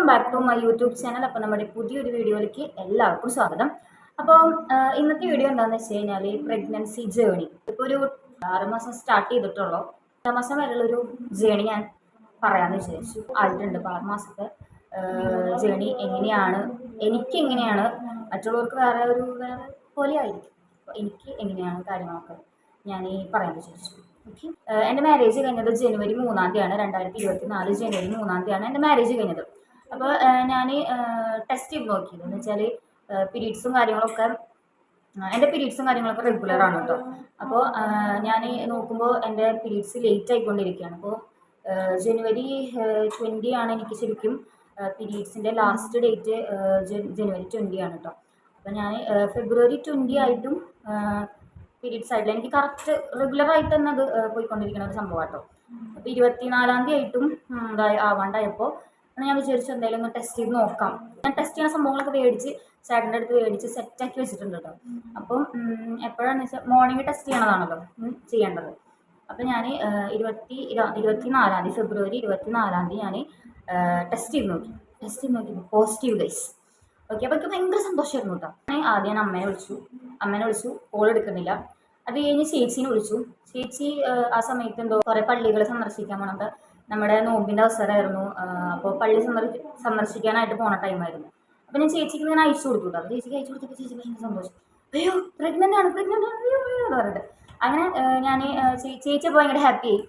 Welcome back to my YouTube channel. അപ്പോൾ നമ്മുടെ പുതിയൊരു വീഡിയോയിലേക്ക് എല്ലാവർക്കും സ്വാഗതം. അപ്പോൾ ഇന്നത്തെ വീഡിയോ എന്താണെന്ന് വെച്ച് കഴിഞ്ഞാൽ പ്രഗ്നൻസി ജേണി. ഇപ്പോൾ ഒരു 6 മാസം സ്റ്റാർട്ട് ചെയ്തിട്ടുള്ളൂ. 6 മാസം വരെയുള്ളൊരു ജേണി ഞാൻ പറയാമെന്ന് വിചാരിച്ചു. ആയിട്ടുണ്ട്. 6 മാസത്തെ ജേണി എങ്ങനെയാണ്, എനിക്ക് എങ്ങനെയാണ്, മറ്റുള്ളവർക്ക് വേറെ പോലെ ആയിരിക്കും. അപ്പോൾ എനിക്ക് എങ്ങനെയാണ് കാര്യങ്ങളൊക്കെ ഞാൻ ഈ പറയാൻ വിചാരിച്ചു. ഓക്കെ, എൻ്റെ മാരേജ് കഴിഞ്ഞത് ജനുവരി 3-ാം തീയതിയാണ്. 2024 ജനുവരി 3-ാം തീയതിയാണ് എൻ്റെ മാരേജ് കഴിഞ്ഞത്. അപ്പോൾ ഞാൻ ടെസ്റ്റ് ചെയ്ത് നോക്കിയത് എന്ന് വെച്ചാൽ പീരീഡ്സും കാര്യങ്ങളൊക്കെ എൻ്റെ പീരീഡ്സും കാര്യങ്ങളൊക്കെ റെഗുലറാണ് കേട്ടോ. അപ്പോൾ ഞാൻ നോക്കുമ്പോൾ എൻ്റെ പീരീഡ്സ് ലേറ്റ് ആയിക്കൊണ്ടിരിക്കുകയാണ്. അപ്പോൾ ജനുവരി 20 ആണ് എനിക്ക് ശരിക്കും പീരീഡ്സിൻ്റെ ലാസ്റ്റ് ഡേറ്റ്. ജനുവരി 20 ആണ് കേട്ടോ. അപ്പോൾ ഞാൻ ഫെബ്രുവരി 20 ആയിട്ടും പീരീഡ്സ് ആയിട്ടില്ല. എനിക്ക് കറക്റ്റ് റെഗുലറായിട്ട് തന്നെ അത് പോയിക്കൊണ്ടിരിക്കുന്ന ഒരു സംഭവം കേട്ടോ. അപ്പോൾ 24-ാം തീയതി ആയിട്ടും ആവാണ്ടായപ്പോൾ ഞാൻ വിചാരിച്ചു എന്തായാലും ഒന്ന് ടെസ്റ്റ് ചെയ്ത് നോക്കാം. ഞാൻ ടെസ്റ്റ് ചെയ്യുന്ന സംഭവങ്ങളൊക്കെ മേടിച്ച് ചേട്ടൻ്റെ അടുത്ത് മേടിച്ച് സെറ്റാക്കി വെച്ചിട്ടുണ്ട് കേട്ടോ. അപ്പം എപ്പോഴാണെന്ന് വെച്ചാൽ മോർണിംഗ് ടെസ്റ്റ് ചെയ്യണതാണല്ലോ ചെയ്യേണ്ടത്. അപ്പം ഞാൻ 24-ാം തീയതി ഫെബ്രുവരി 24-ാം തീയതി ഞാൻ ടെസ്റ്റ് ചെയ്ത് നോക്കി പോസിറ്റീവ് ഗൈസ്. ഓക്കെ, അപ്പോൾ എനിക്ക് ഭയങ്കര സന്തോഷമായിരുന്നു കേട്ടോ. ഞാൻ ആദ്യം അമ്മേനെ വിളിച്ചു, കോൾ എടുക്കുന്നില്ല. അത് കഴിഞ്ഞ് ചേച്ചീനെ വിളിച്ചു. ചേച്ചി ആ സമയത്ത് എന്തോ കുറേ പള്ളികൾ സന്ദർശിക്കാൻ പോകണത്, നമ്മുടെ നോമ്പിൻ്റെ അവസരമായിരുന്നു. അപ്പോൾ പള്ളി സന്ദർശിക്കാനായിട്ട് പോണ ടൈമായിരുന്നു. അപ്പോൾ ഞാൻ ചേച്ചിക്ക് ഇങ്ങനെ അയച്ചു കൊടുത്തു കേട്ടോ. അപ്പോൾ ചേച്ചിക്ക് അയച്ചു കൊടുത്തപ്പോൾ ചേച്ചി ഭയങ്കര സന്തോഷം. അയ്യോ പ്രഗ്നൻ്റ് ആണ് അയ്യോ എന്ന് പറഞ്ഞിട്ട് അങ്ങനെ ഞാൻ ചേച്ചി അപ്പോൾ ഭയങ്കര ഹാപ്പിയായി.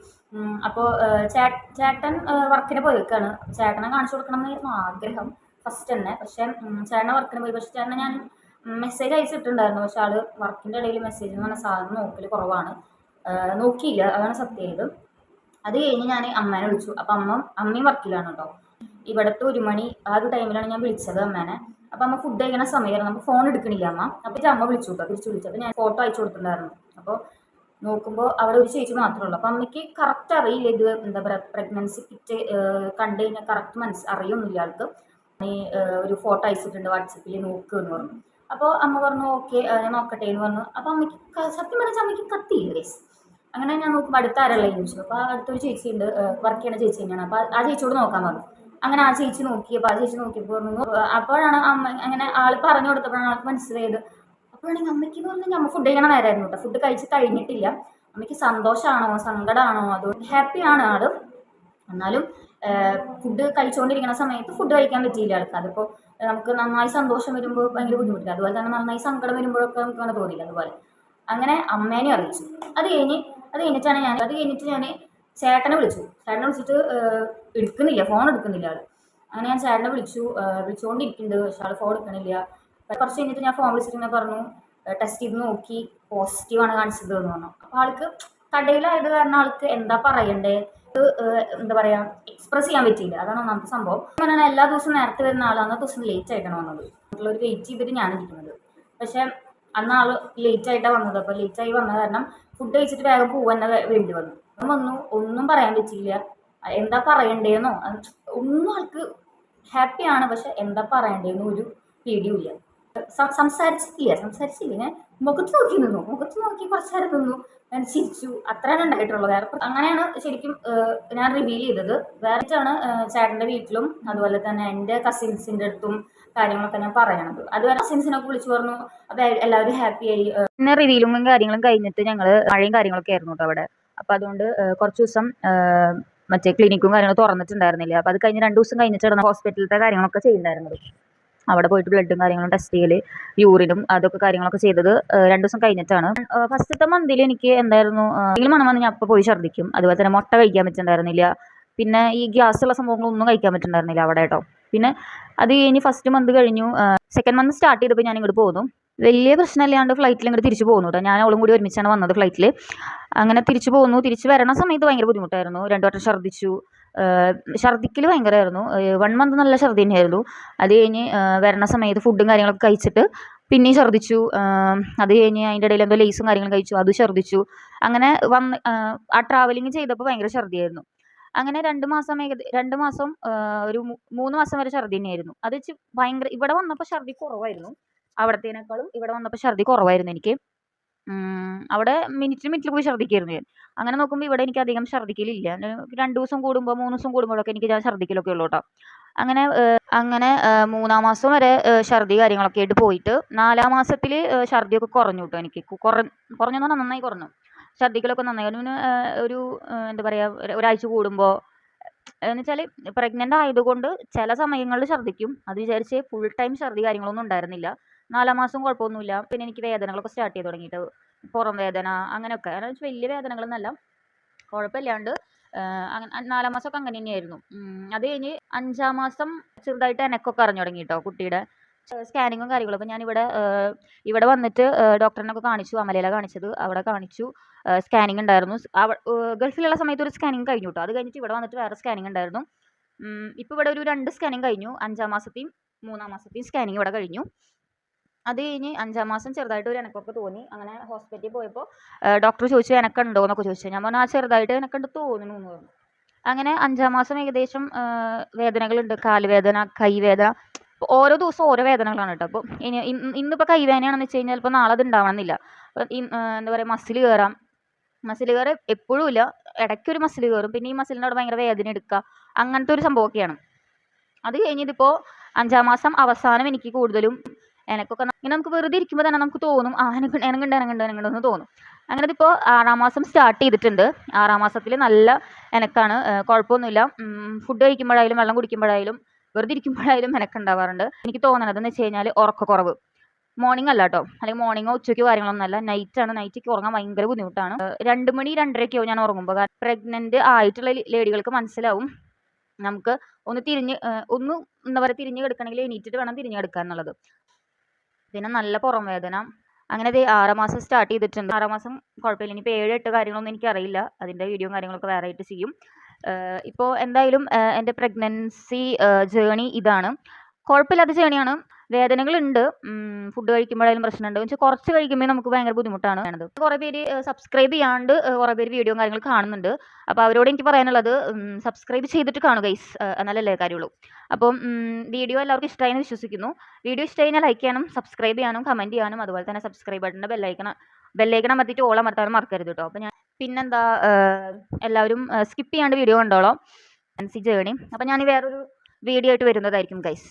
അപ്പോൾ ചേട്ടൻ വർക്കിന് പോയേക്കാണ്. ചേട്ടനെ കാണിച്ചു കൊടുക്കണം എന്നായിരുന്നു ആഗ്രഹം ഫസ്റ്റ് തന്നെ. പക്ഷേ ചേട്ടനെ വർക്കിന് പോയി. പക്ഷേ ചേട്ടനെ ഞാൻ മെസ്സേജ് അയച്ചിട്ടുണ്ടായിരുന്നു. പക്ഷെ ആൾ വർക്കിൻ്റെ ഇടയിൽ മെസ്സേജ് എന്ന് പറഞ്ഞാൽ സാധനം നോക്കൽ കുറവാണ്. നോക്കിയില്ല, അതാണ് സത്യം ചെയ്ത്. അത് കഴിഞ്ഞ് ഞാൻ അമ്മേനെ വിളിച്ചു. അപ്പം അമ്മയും വർക്കിലാണ് കേട്ടോ. ഇവിടുത്തെ 1 മണി ആ ഒരു ടൈമിലാണ് ഞാൻ വിളിച്ചത് അമ്മേനെ. അപ്പം അമ്മ ഫുഡ് കഴിക്കുന്ന സമയമായിരുന്നു. നമുക്ക് ഫോൺ എടുക്കണില്ല അമ്മ. അപ്പോൾ അമ്മ വിളിച്ചു കേട്ടോ, തിരിച്ച് വിളിച്ചു. അപ്പോൾ ഞാൻ ഫോട്ടോ അയച്ചു കൊടുത്തിട്ടുണ്ടായിരുന്നു. അപ്പോൾ നോക്കുമ്പോൾ അവിടെ ഒരു ചേച്ചി മാത്രമേ ഉള്ളൂ. അപ്പോൾ അമ്മയ്ക്ക് കറക്റ്റ് അറിയില്ല ഇത് എന്താ പറയുക, പ്രഗ്നൻസി കിറ്റ് കണ്ടു കഴിഞ്ഞാൽ കറക്റ്റ് അറിയൊന്നുമില്ല ആൾക്ക്. ഒരു ഫോട്ടോ അയച്ചിട്ടുണ്ട് വാട്സപ്പിൽ, നോക്കുക എന്ന് പറഞ്ഞു. അപ്പോൾ അമ്മ പറഞ്ഞു ഓക്കെ ഞാൻ നോക്കട്ടെ എന്ന് പറഞ്ഞു. അപ്പോൾ അമ്മയ്ക്ക് സത്യം പറഞ്ഞാൽ അമ്മയ്ക്ക് കത്തിയില്ല ഗൈസ്. അങ്ങനെ ഞാൻ നോക്കുമ്പോൾ അടുത്ത ആരല്ലേ ചോദിച്ചു. അപ്പോൾ അടുത്തൊരു ചേച്ചി ഉണ്ട്, വർക്ക് ചെയ്യുന്ന ചേച്ചി തന്നെയാണ്. അപ്പോൾ ആ ചേച്ചിയോട് നോക്കാൻ പറഞ്ഞു. അങ്ങനെ ആ ചേച്ചി നോക്കിയപ്പോൾ നോക്കിയപ്പോൾ പറഞ്ഞു. അപ്പോഴാണ് അമ്മ അങ്ങനെ ആൾ പറഞ്ഞു കൊടുത്തപ്പോഴാണ് ആൾക്ക് മനസ്സിലായത്. അപ്പോഴാണെങ്കിൽ അമ്മയ്ക്ക് എന്ന് പറഞ്ഞാൽ അമ്മ ഫുഡ് കഴിക്കണ നേരമായിരുന്നു കേട്ടോ. ഫുഡ് കഴിച്ച് കഴിഞ്ഞിട്ടില്ല. അമ്മയ്ക്ക് സന്തോഷമാണോ സങ്കടമാണോ അതുകൊണ്ട് ഹാപ്പിയാണ് ആൾ. എന്നാലും ഫുഡ് കഴിച്ചുകൊണ്ടിരിക്കുന്ന സമയത്ത് ഫുഡ് കഴിക്കാൻ പറ്റിയില്ല ആൾക്ക്. അതിപ്പോൾ നമുക്ക് നന്നായി സന്തോഷം വരുമ്പോൾ ഭയങ്കര ബുദ്ധിമുട്ടില്ല, അതുപോലെ തന്നെ നന്നായി സങ്കടം വരുമ്പോഴൊക്കെ നമുക്ക് അങ്ങനെ തോന്നില്ല. അതുപോലെ അങ്ങനെ അമ്മേനെ അറിയിച്ചു. അത് കഴിഞ്ഞിട്ട് ഞാൻ ചേട്ടനെ വിളിച്ചിട്ട് ഫോൺ എടുക്കുന്നില്ല ആൾ. അങ്ങനെ ഞാൻ ചേട്ടനെ വിളിച്ചുകൊണ്ടിരിക്കുന്നുണ്ട്. പക്ഷെ ആൾ ഫോൺ എടുക്കണില്ല. കുറച്ച് കഴിഞ്ഞിട്ട് ഞാൻ ഫോൺ വിളിച്ചിട്ട് പറഞ്ഞു ടെസ്റ്റ് ചെയ്ത് നോക്കി പോസിറ്റീവാണ് കാണിച്ചത് എന്ന് പറഞ്ഞു. അപ്പോൾ ആൾക്ക് കടയിലായത് കാരണം ആൾക്ക് എന്താ പറയണ്ടേ, എന്താ പറയുക, എക്സ്പ്രസ് ചെയ്യാൻ പറ്റിയില്ല. അതാണ് ഒന്നാമത്തെ സംഭവം. പറഞ്ഞാൽ എല്ലാ ദിവസവും നേരത്തെ വരുന്ന ആൾ അന്നത്തെ ദിവസം ലേറ്റ് ആയിട്ടാണ് വന്നത്. ഒരു വെയിറ്റ് ചെയ്തിട്ട് ഞാൻ ഇരിക്കുന്നത്. പക്ഷേ അന്ന് ആൾ ലേറ്റ് ആയിട്ടാണ് വന്നത്. അപ്പോൾ ലേറ്റായി വന്ന കാരണം ഫുഡ് കഴിച്ചിട്ട് വേഗം പോകാൻ വേണ്ടി വന്നു. ഒന്നും പറയാൻ പറ്റിയില്ല. എന്താ പറയണ്ടേന്നോ ഒന്നും ആൾക്ക് ഹാപ്പിയാണ്. പക്ഷെ എന്താ പറയണ്ടേന്നോ ഒരു പേടിയുമില്ല. സംസാരിച്ചില്ല. ഞാൻ മുഖത്ത് നോക്കി കുറച്ച് നേരം നിന്നു. ഞാൻ ചിരിച്ചു. അത്രയാണ് ഉണ്ടായിട്ടുള്ളത്. വേറെ അങ്ങനെയാണ് ശരിക്കും ഞാൻ റിവീൽ ചെയ്തത്. വേറെയാണ് ചേട്ടൻ്റെ വീട്ടിലും അതുപോലെ തന്നെ എൻ്റെ കസിൻസിൻ്റെ അടുത്തും കാര്യങ്ങളൊക്കെ ഞാൻ പറയണത്. അതുവരെ കസിൻസിനൊക്കെ വിളിച്ചു പറഞ്ഞു. അപ്പോൾ എല്ലാവരും ഹാപ്പിയായി. പിന്നെ റിവീലും കാര്യങ്ങളും കഴിഞ്ഞിട്ട് ഞങ്ങൾ മഴയും കാര്യങ്ങളൊക്കെ ആയിരുന്നു കേട്ടോ അവിടെ. അപ്പോൾ അതുകൊണ്ട് കുറച്ച് ദിവസം മറ്റേ ക്ലിനിക്കും കാര്യങ്ങളും തുറന്നിട്ടുണ്ടായിരുന്നില്ല. അപ്പോൾ അത് കഴിഞ്ഞ് 2 ദിവസം കഴിഞ്ഞിട്ടാണ് ഹോസ്പിറ്റലിലത്തെ കാര്യങ്ങളൊക്കെ ചെയ്യുന്നുണ്ടായിരുന്നത്. അവിടെ പോയിട്ട് ബ്ലഡും കാര്യങ്ങളും ടെസ്റ്റ് ചെയ്യൽ, യൂറിനും അതൊക്കെ കാര്യങ്ങളൊക്കെ ചെയ്തത് 2 ദിവസം കഴിഞ്ഞിട്ടാണ്. ഫസ്റ്റത്തെ മന്തിൽ എനിക്ക് എന്തായിരുന്നു മണം വന്ന് ഞാൻ അപ്പോൾ പോയി ഛർദ്ദിക്കും. അതുപോലെ തന്നെ മുട്ട കഴിക്കാൻ പറ്റുന്നുണ്ടായിരുന്നില്ല. പിന്നെ ഈ ഗ്യാസുള്ള സംഭവങ്ങളൊന്നും കഴിക്കാൻ പറ്റുന്നുണ്ടായിരുന്നില്ല അവിടെ കേട്ടോ. പിന്നെ അത് കഴിഞ്ഞ് ഫസ്റ്റ് മന്ത് കഴിഞ്ഞു. സെക്കൻഡ് മന്ത് സ്റ്റാർട്ട് ചെയ്തപ്പോൾ ഞാൻ ഇങ്ങോട്ട് പോകുന്നു. വലിയ പ്രശ്നമില്ലാണ്ട് ഫ്ലൈറ്റിൽ ഇങ്ങോട്ട് തിരിച്ചു പോകുന്നു കേട്ടോ. ഞാൻ അവളും കൂടി ഒരുമിച്ചാണ് വന്നത് ഫ്ലൈറ്റിൽ. അങ്ങനെ തിരിച്ചു പോകുന്നു. തിരിച്ചു വരണ സമയത്ത് ഭയങ്കര ബുദ്ധിമുട്ടായിരുന്നു. 2 വട്ടം ഛർദ്ദിച്ചു. ഛർദ്ദിക്കൽ ഭയങ്കരമായിരുന്നു. 1 മന്ത് നല്ല ഛർദ്ദി തന്നെയായിരുന്നു. അത് കഴിഞ്ഞ് വരണ സമയത്ത് ഫുഡും കാര്യങ്ങളൊക്കെ കഴിച്ചിട്ട് പിന്നെയും ഛർദ്ദിച്ചു. അത് കഴിഞ്ഞ് അതിൻ്റെ ഇടയിൽ എന്തോ ലേസും കാര്യങ്ങളും കഴിച്ചു, അത് ഛർദ്ദിച്ചു. അങ്ങനെ ആ ട്രാവലിങ് ചെയ്തപ്പോൾ ഭയങ്കര ഛർദ്ദിയായിരുന്നു. അങ്ങനെ 2 മാസം ഒരു 3 മാസം വരെ ഛർദ്ദി തന്നെയായിരുന്നു. അത് ഭയങ്കര ഇവിടെ വന്നപ്പോൾ ഛർദ്ദി കുറവായിരുന്നു. അവിടത്തേനേക്കാളും ഇവിടെ വന്നപ്പോൾ ഛർദ്ദി കുറവായിരുന്നു എനിക്ക്. അവിടെ മിനിറ്റിൽ പോയി ഛർദ്ദിക്കായിരുന്നു ഞാൻ. അങ്ങനെ നോക്കുമ്പോൾ ഇവിടെ എനിക്ക് അധികം ഛർദ്ദിക്കലില്ല. 2 ദിവസം കൂടുമ്പോൾ 3 ദിവസം കൂടുമ്പോഴൊക്കെ എനിക്ക് ഞാൻ ഛർദ്ദിക്കലൊക്കെ ഉള്ളൂ കേട്ടോ. അങ്ങനെ 3-ാം മാസം വരെ ഛർദി കാര്യങ്ങളൊക്കെ ആയിട്ട് പോയിട്ട് 4-ാം മാസത്തിൽ ഛർദിയൊക്കെ കുറഞ്ഞു കേട്ടോ. എനിക്ക് കുറഞ്ഞെന്ന് പറഞ്ഞാൽ നന്നായി കുറഞ്ഞു. ഛർദിക്കലൊക്കെ നന്നായി. പിന്നെ ഒരു എന്താ പറയുക, ഒരാഴ്ച കൂടുമ്പോൾ എന്ന് വെച്ചാൽ പ്രഗ്നൻ്റ് ആയതുകൊണ്ട് ചില സമയങ്ങളിൽ ഛർദിക്കും. അത് വിചാരിച്ച് ഫുൾ ടൈം ഛർദി കാര്യങ്ങളൊന്നും ഉണ്ടായിരുന്നില്ല. 4-ാം മാസം കുഴപ്പമൊന്നുമില്ല. പിന്നെ എനിക്ക് വേദനകളൊക്കെ സ്റ്റാർട്ട് ചെയ്ത് തുടങ്ങിയിട്ട് പുറം വേദന അങ്ങനെയൊക്കെ. അതെന്ന് വെച്ചാൽ വലിയ വേദനകളൊന്നല്ല, കുഴപ്പമില്ലാണ്ട് 4-ാം മാസമൊക്കെ അങ്ങനെ തന്നെയായിരുന്നു. അത് കഴിഞ്ഞ് 5-ാം മാസം ചെറുതായിട്ട് എനക്കൊക്കെ അറിഞ്ഞു തുടങ്ങി കേട്ടോ കുട്ടിയുടെ. സ്കാനിങ്ങും കാര്യങ്ങളും. അപ്പോൾ ഞാനിവിടെ ഇവിടെ വന്നിട്ട് ഡോക്ടറിനൊക്കെ കാണിച്ചു. അമലയിലാണ് കാണിച്ചത്. അവിടെ കാണിച്ചു. സ്കാനിങ് ഉണ്ടായിരുന്നു. ഗൾഫിലുള്ള സമയത്ത് ഒരു സ്കാനിങ് കഴിഞ്ഞു കേട്ടോ. അത് കഴിഞ്ഞിട്ട് ഇവിടെ വന്നിട്ട് വേറെ സ്കാനിങ് ഉണ്ടായിരുന്നു. ഇപ്പോൾ ഇവിടെ ഒരു 2 സ്കാനിങ് കഴിഞ്ഞു. 5-ാം മാസത്തെയും 3-ാം മാസത്തെയും സ്കാനിങ് ഇവിടെ കഴിഞ്ഞു. അത് കഴിഞ്ഞ് 5-ാം മാസം ചെറുതായിട്ട് ഒരു എനക്കൊക്കെ തോന്നി. അങ്ങനെ ഹോസ്പിറ്റലിൽ പോയപ്പോൾ ഡോക്ടർ ചോദിച്ചു എനക്കുണ്ടോ എന്നൊക്കെ ചോദിച്ചു. ഞാൻ പറഞ്ഞു ചെറുതായിട്ട് എനക്കുണ്ട് തോന്നുന്നു എന്ന് പറഞ്ഞു. അങ്ങനെ 5-ാം മാസം ഏകദേശം വേദനകളുണ്ട്. കാലുവേദന, കൈവേദന. ഓരോ ദിവസവും ഓരോ വേദനകളാണ് കേട്ടോ. അപ്പോൾ ഇന്നിപ്പോൾ കൈവേദനയാണെന്ന് വെച്ച് കഴിഞ്ഞാൽ ഇപ്പോൾ നാളെ അത് ഉണ്ടാവണമെന്നില്ല. എന്താ പറയുക, മസിൽ കയറാം. മസിൽ കയറ് എപ്പോഴും ഇല്ല, ഇടയ്ക്കൊരു മസിൽ കയറും. പിന്നെ ഈ മസിലിൻ്റെ അവിടെ ഭയങ്കര വേദന എടുക്കുക, അങ്ങനത്തെ ഒരു സംഭവമൊക്കെയാണ്. അത് കഴിഞ്ഞിതിപ്പോൾ 5-ാം മാസം അവസാനം എനിക്ക് കൂടുതലും എനക്കൊക്കെ ഇങ്ങനെ നമുക്ക് വെറുതെ ഇരിക്കുമ്പോൾ തന്നെ നമുക്ക് തോന്നും എനങ്ങുണ്ടെന്ന് തോന്നും. അങ്ങനെ ഇതിപ്പോൾ 6-ാം മാസം സ്റ്റാർട്ട് ചെയ്തിട്ടുണ്ട്. 6-ാം മാസത്തിൽ നല്ല എനക്കാണ്, കുഴപ്പമൊന്നുമില്ല. ഫുഡ് കഴിക്കുമ്പോഴായാലും വെള്ളം കുടിക്കുമ്പോഴായാലും വെറുതെ ഇരിക്കുമ്പോഴായാലും എനക്കുണ്ടാവാറുണ്ട്. എനിക്ക് തോന്നണത് എന്ന് വെച്ച് കഴിഞ്ഞാൽ ഉറക്കക്കുറവ്. മോർണിംഗ് അല്ല കേട്ടോ, അല്ലെങ്കിൽ മോർണിംഗോ ഉച്ചയ്ക്കോ കാര്യങ്ങളൊന്നും അല്ല, നൈറ്റാണ്. നൈറ്റിക്ക് ഉറങ്ങാൻ ഭയങ്കര ബുദ്ധിമുട്ടാണ്. 2 മണി 2:30 ഞാൻ ഉറങ്ങുമ്പോൾ. കാരണം പ്രഗ്നൻ്റ് ആയിട്ടുള്ള ലേഡികൾക്ക് മനസ്സിലാവും, നമുക്ക് ഒന്ന് എന്താ പറയുക, തിരിഞ്ഞ് കിടക്കണമെങ്കിൽ എണീറ്റിട്ട് വേണം തിരിഞ്ഞ് കിടക്കുക എന്നുള്ളത്. പിന്നെ നല്ല പുറം വേദന. അങ്ങനെ 6-ാം മാസം സ്റ്റാർട്ട് ചെയ്തിട്ടുണ്ട്. 6-ാം മാസം കുഴപ്പമില്ല. ഇനിയിപ്പോൾ 7-8 കാര്യങ്ങളൊന്നും എനിക്കറിയില്ല. അതിൻ്റെ വീഡിയോയും കാര്യങ്ങളൊക്കെ വേറെ ആയിട്ട് ചെയ്യും. ഇപ്പോൾ എന്തായാലും എൻ്റെ പ്രഗ്നൻസി ജേണി ഇതാണ്. കുഴപ്പമില്ലാത്ത ജേണിയാണ്. വേദനകളുണ്ട്. ഫുഡ് കഴിക്കുമ്പോഴായാലും പ്രശ്നമുണ്ട്. എന്ന് വെച്ചാൽ കുറച്ച് കഴിക്കുമ്പോൾ നമുക്ക് ഭയങ്കര ബുദ്ധിമുട്ടാണ് വേണ്ടത്. കുറേ പേര് സബ്സ്ക്രൈബ് ചെയ്യാണ്ട് കുറേ പേര് വീഡിയോയും കാര്യങ്ങൾ കാണുന്നുണ്ട്. അപ്പോൾ അവരോട് എനിക്ക് പറയാനുള്ളത്, സബ്സ്ക്രൈബ് ചെയ്തിട്ട് കാണുക ഗൈസ്, എന്നാലല്ലേ കാര്യമുള്ളൂ. അപ്പം വീഡിയോ എല്ലാവർക്കും ഇഷ്ടമായി എന്ന് വിശ്വസിക്കുന്നു. വീഡിയോ ഇഷ്ടമായി കഴിഞ്ഞാൽ ലൈക്ക് ചെയ്യാനും സബ്സ്ക്രൈബ് ചെയ്യാനും കമൻറ്റ് ചെയ്യാനും അതുപോലെ തന്നെ സബ്സ്ക്രൈബ് ബട്ടൻ്റെ ബെല്ലൈക്കണം അമർത്തിയിട്ട് ഓൾ അമർത്താനും മറക്കരുത് കേട്ടോ. അപ്പോൾ ഞാൻ പിന്നെന്താ, എല്ലാവരും സ്കിപ്പ് ചെയ്യാണ്ട് വീഡിയോ കണ്ടോളാം ജേണി. അപ്പോൾ ഞാൻ വേറൊരു വീഡിയോ ആയിട്ട് വരുന്നതായിരിക്കും ഗൈസ്.